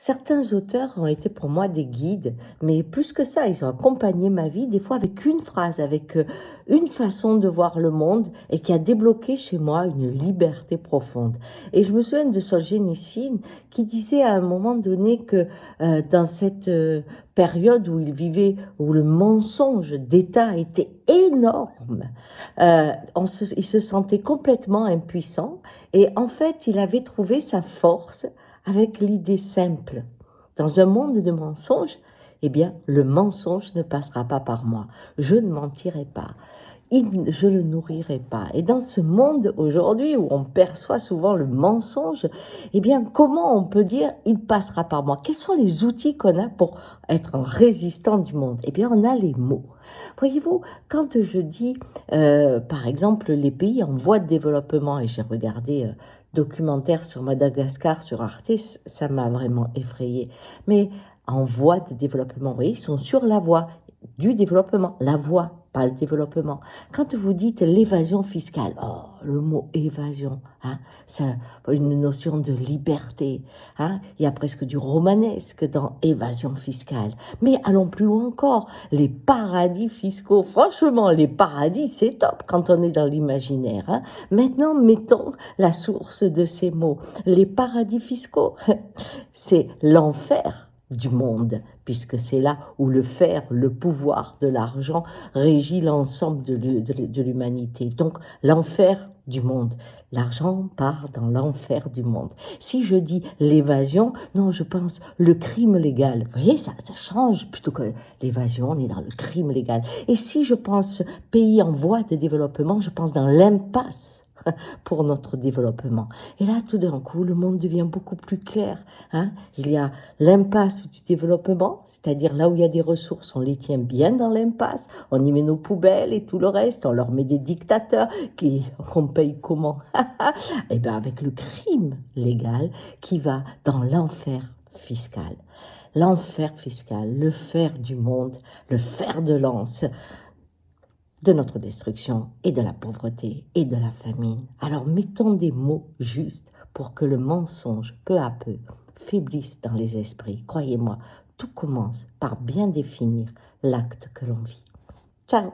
Certains auteurs ont été pour moi des guides, mais plus que ça, ils ont accompagné ma vie, des fois avec une phrase, avec une façon de voir le monde et qui a débloqué chez moi une liberté profonde. Et je me souviens de Solzhenitsyn qui disait à un moment donné que dans cette période où il vivait, où le mensonge d'État était énorme, il se sentait complètement impuissant et en fait, il avait trouvé sa force avec l'idée simple. Dans un monde de mensonges, eh bien, le mensonge ne passera pas par moi. Je ne mentirai pas. Je le nourrirai pas. Et dans ce monde aujourd'hui où on perçoit souvent le mensonge, eh bien, comment on peut dire il passera par moi? Quels sont les outils qu'on a pour être un résistant du monde? Eh bien, on a les mots. Voyez-vous, quand je dis, par exemple, les pays en voie de développement, et j'ai regardé documentaire sur Madagascar, sur Arte, ça m'a vraiment effrayé. Mais en voie de développement, vous voyez, ils sont sur la voie du développement, la voie, pas le développement. Quand vous dites l'évasion fiscale, oh, le mot évasion, hein, c'est une notion de liberté. Hein, il y a presque du romanesque dans évasion fiscale. Mais allons plus loin encore, les paradis fiscaux. Franchement, les paradis, c'est top quand on est dans l'imaginaire. Hein. Maintenant, mettons la source de ces mots. Les paradis fiscaux, c'est l'enfer du monde, puisque c'est là où le faire, le pouvoir de l'argent régit l'ensemble de l'humanité. Donc, l'enfer du monde. L'argent part dans l'enfer du monde. Si je dis l'évasion, non, je pense le crime légal. Vous voyez, ça change plutôt que l'évasion, on est dans le crime légal. Et si je pense pays en voie de développement, je pense dans l'impasse pour notre développement. Et là, tout d'un coup, le monde devient beaucoup plus clair. Hein. Il y a l'impasse du développement, c'est-à-dire là où il y a des ressources, on les tient bien dans l'impasse, on y met nos poubelles et tout le reste, on leur met des dictateurs qu'on paye comment? Et bien avec le crime légal qui va dans l'enfer fiscal. L'enfer fiscal, le fer du monde, le fer de lance de notre destruction et de la pauvreté et de la famine. Alors mettons des mots justes pour que le mensonge, peu à peu, faiblisse dans les esprits. Croyez-moi, tout commence par bien définir l'acte que l'on vit. Ciao!